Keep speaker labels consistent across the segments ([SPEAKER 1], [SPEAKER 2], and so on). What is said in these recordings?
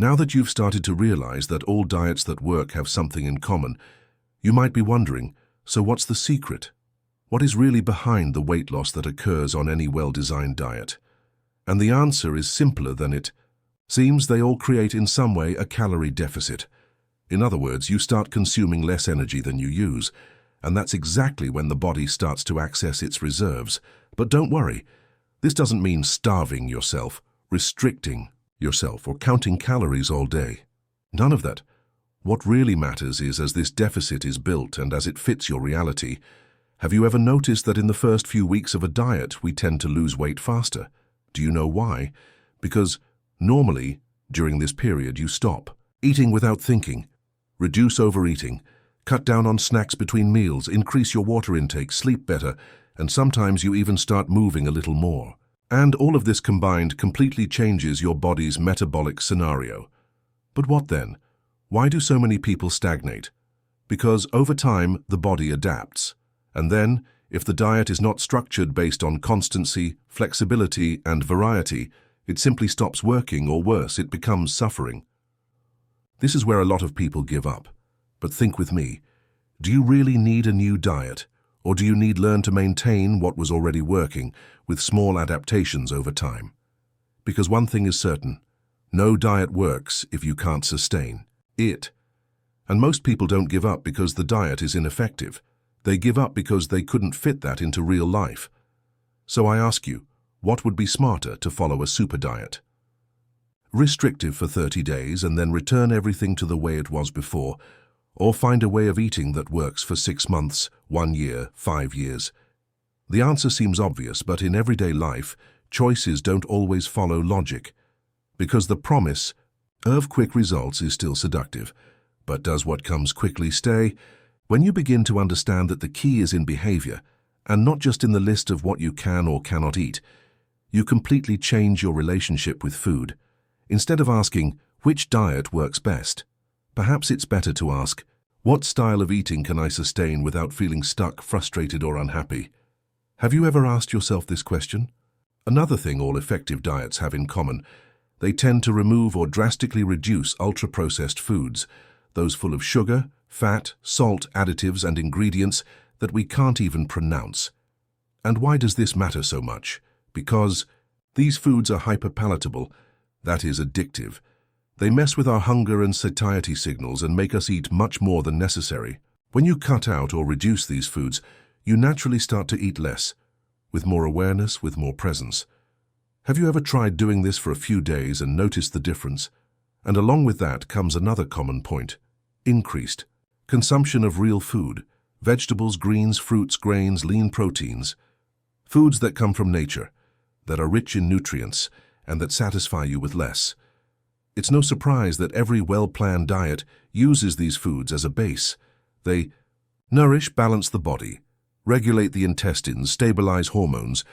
[SPEAKER 1] Now that you've started to realize that all diets that work have something in common, you might be wondering, so what's the secret? What is really behind the weight loss that occurs on any well-designed diet? And the answer is simpler than it seems. They all create in some way a calorie deficit. In other words, you start consuming less energy than you use, and that's exactly when the body starts to access its reserves. But don't worry, this doesn't mean starving yourself, restricting yourself, or counting calories all day. None of that. What really matters is, as this deficit is built and as it fits your reality, have you ever noticed that in the first few weeks of a diet we tend to lose weight faster? Do you know why? Because normally, during this period, you stop eating without thinking, reduce overeating, cut down on snacks between meals, increase your water intake, sleep better, and sometimes you even start moving a little more. And all of this combined completely changes your body's metabolic scenario. But what then? Why do so many people stagnate? Because over time, the body adapts. And then, if the diet is not structured based on constancy, flexibility, and variety, it simply stops working, or worse, it becomes suffering. This is where a lot of people give up. But think with me, do you really need a new diet? Or do you need to learn to maintain what was already working with small adaptations over time? Because one thing is certain, no diet works if you can't sustain it. And most people don't give up because the diet is ineffective. They give up because they couldn't fit that into real life. So I ask you, what would be smarter, to follow a super diet? Restrictive for 30 days and then return everything to the way it was before, or find a way of eating that works for 6 months, 1 year, 5 years? The answer seems obvious, but in everyday life, choices don't always follow logic. Because the promise of quick results is still seductive. But does what comes quickly stay? When you begin to understand that the key is in behavior, and not just in the list of what you can or cannot eat, you completely change your relationship with food. Instead of asking, which diet works best? Perhaps it's better to ask, what style of eating can I sustain without feeling stuck, frustrated, or unhappy? Have you ever asked yourself this question? Another thing all effective diets have in common, they tend to remove or drastically reduce ultra-processed foods, those full of sugar, fat, salt, additives, and ingredients that we can't even pronounce. And why does this matter so much? Because these foods are hyperpalatable, that is, addictive. They mess with our hunger and satiety signals and make us eat much more than necessary. When you cut out or reduce these foods, you naturally start to eat less, with more awareness, with more presence. Have you ever tried doing this for a few days and noticed the difference? And along with that comes another common point: increased consumption of real food, vegetables, greens, fruits, grains, lean proteins, foods that come from nature, that are rich in nutrients, and that satisfy you with less. It's no surprise that every well-planned diet uses these foods as a base. They nourish, balance the body, regulate the intestines, stabilize hormones,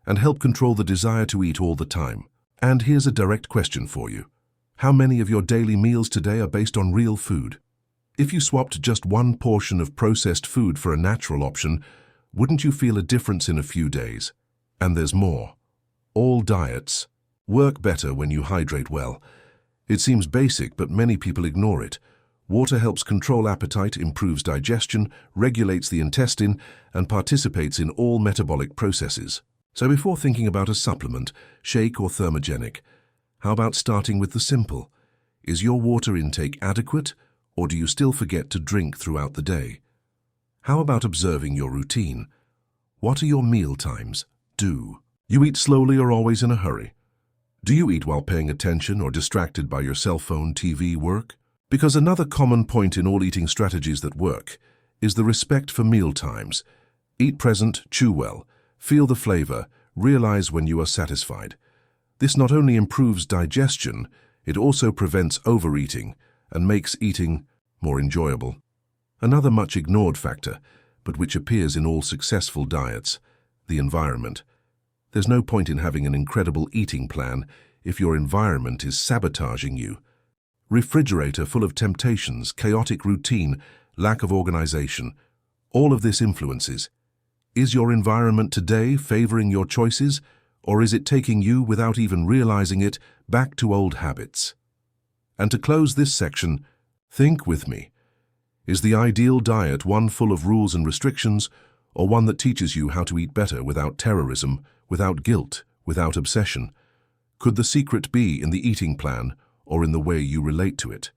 [SPEAKER 1] and help control the desire to eat all the time. And here's a direct question for you. How many of your daily meals today are based on real food? If you swapped just one portion of processed food for a natural option, wouldn't you feel a difference in a few days? And there's more. All diets work better when you hydrate well. It seems basic, but many people ignore it. Water helps control appetite, improves digestion, regulates the intestine, and participates in all metabolic processes. So before thinking about a supplement, shake, or thermogenic, how about starting with the simple? Is your water intake adequate, or do you still forget to drink throughout the day? How about observing your routine? What are your meal times? Do you eat slowly or always in a hurry? Do you eat while paying attention or distracted by your cell phone, TV, work? Because another common point in all eating strategies that work is the respect for meal times. Eat present, chew well, feel the flavor, realize when you are satisfied. This not only improves digestion, it also prevents overeating and makes eating more enjoyable. Another much ignored factor, but which appears in all successful diets, the environment. There's no point in having an incredible eating plan if your environment is sabotaging you. Refrigerator full of temptations, chaotic routine, lack of organization. All of this influences. Is your environment today favoring your choices, or is it taking you, without even realizing it, back to old habits? And to close this section, think with me. Is the ideal diet one full of rules and restrictions, or one that teaches you how to eat better without terrorism, without guilt, without obsession? Could the secret be in the eating plan or in the way you relate to it?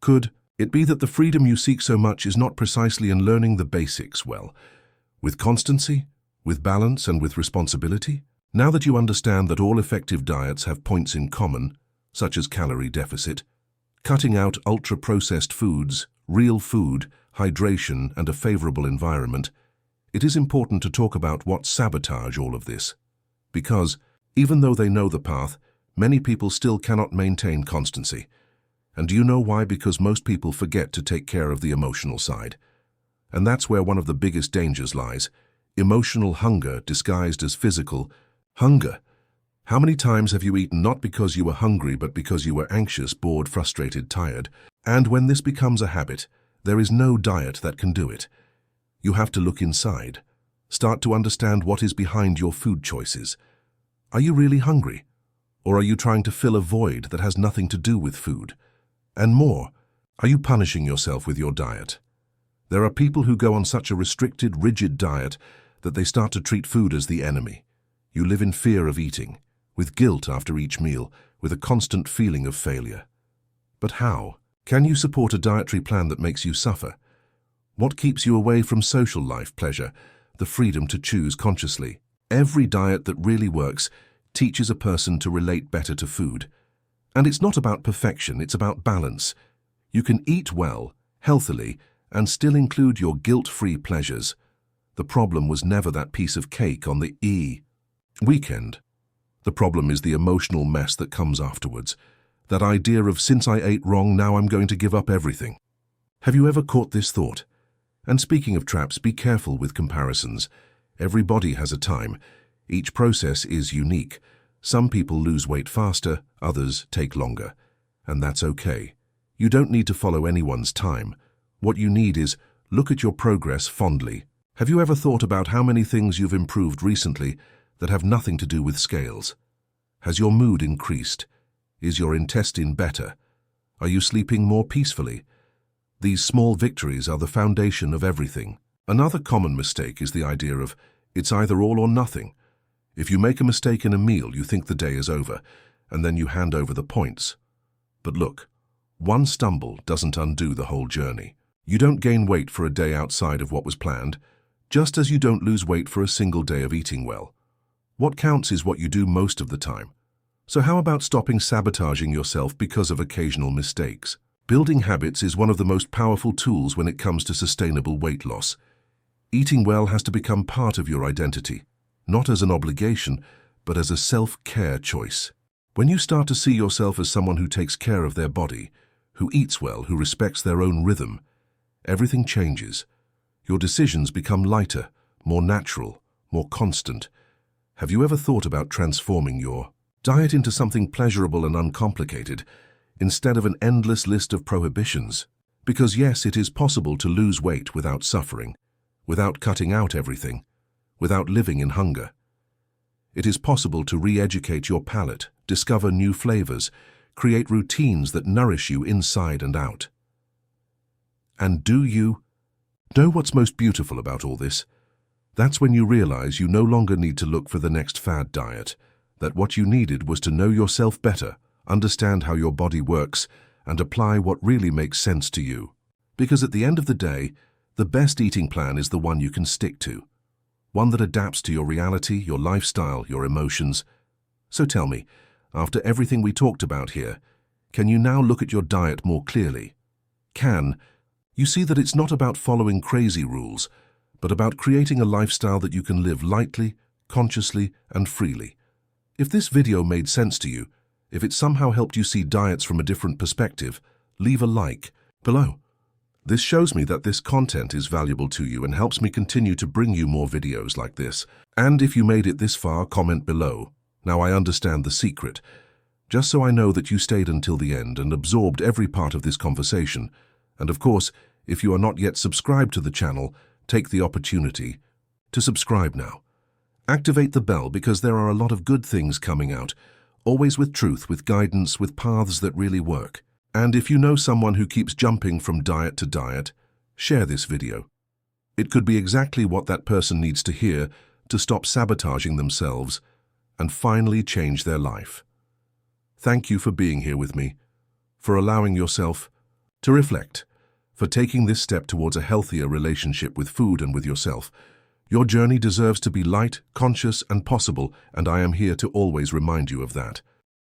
[SPEAKER 1] Could it be that the freedom you seek so much is not precisely in learning the basics well, with constancy, with balance, and with responsibility? Now that you understand that all effective diets have points in common, such as calorie deficit, cutting out ultra-processed foods, real food, hydration, and a favorable environment, it is important to talk about what sabotage all of this. Because, even though they know the path, many people still cannot maintain constancy. And do you know why? Because most people forget to take care of the emotional side. And that's where one of the biggest dangers lies: emotional hunger disguised as physical hunger. How many times have you eaten not because you were hungry, but because you were anxious, bored, frustrated, tired? And when this becomes a habit, there is no diet that can do it. You have to look inside. Start to understand what is behind your food choices. Are you really hungry? Or are you trying to fill a void that has nothing to do with food? And more, are you punishing yourself with your diet? There are people who go on such a restricted, rigid diet that they start to treat food as the enemy. You live in fear of eating, with guilt after each meal, with a constant feeling of failure. But how? Can you support a dietary plan that makes you suffer? What keeps you away from social life, pleasure, the freedom to choose consciously? Every diet that really works teaches a person to relate better to food. And it's not about perfection, it's about balance. You can eat well, healthily, and still include your guilt-free pleasures. The problem was never that piece of cake on the weekend. The problem is the emotional mess that comes afterwards. That idea of, since I ate wrong, now I'm going to give up everything. Have you ever caught this thought? And speaking of traps, be careful with comparisons. Every body has a time. Each process is unique. Some people lose weight faster, others take longer. And that's okay. You don't need to follow anyone's time. What you need is look at your progress fondly. Have you ever thought about how many things you've improved recently that have nothing to do with scales? Has your mood increased? Is your intestine better? Are you sleeping more peacefully? These small victories are the foundation of everything. Another common mistake is the idea of, it's either all or nothing. If you make a mistake in a meal, you think the day is over, and then you hand over the points. But look, one stumble doesn't undo the whole journey. You don't gain weight for a day outside of what was planned, just as you don't lose weight for a single day of eating well. What counts is what you do most of the time. So how about stopping sabotaging yourself because of occasional mistakes? Building habits is one of the most powerful tools when it comes to sustainable weight loss. Eating well has to become part of your identity, not as an obligation, but as a self-care choice. When you start to see yourself as someone who takes care of their body, who eats well, who respects their own rhythm, everything changes. Your decisions become lighter, more natural, more constant. Have you ever thought about transforming your diet into something pleasurable and uncomplicated, instead of an endless list of prohibitions? Because yes, it is possible to lose weight without suffering, without cutting out everything, without living in hunger. It is possible to re-educate your palate, discover new flavors, create routines that nourish you inside and out. And do you know what's most beautiful about all this? That's when you realize you no longer need to look for the next fad diet, that what you needed was to know yourself better, understand how your body works, and apply what really makes sense to you. Because at the end of the day, the best eating plan is the one you can stick to, one that adapts to your reality, your lifestyle, your emotions. So tell me, after everything we talked about here, can you now look at your diet more clearly? Can you see that it's not about following crazy rules, but about creating a lifestyle that you can live lightly, consciously, and freely? If this video made sense to you, if it somehow helped you see diets from a different perspective, leave a like below. This shows me that this content is valuable to you and helps me continue to bring you more videos like this. And if you made it this far, comment below. Now I understand the secret, just so I know that you stayed until the end and absorbed every part of this conversation. And of course, if you are not yet subscribed to the channel, take the opportunity to subscribe now. Activate the bell because there are a lot of good things coming out, always with truth, with guidance, with paths that really work. And if you know someone who keeps jumping from diet to diet, share this video. It could be exactly what that person needs to hear to stop sabotaging themselves and finally change their life. Thank you for being here with me, for allowing yourself to reflect, for taking this step towards a healthier relationship with food and with yourself. Your journey deserves to be light, conscious, and possible, and I am here to always remind you of that.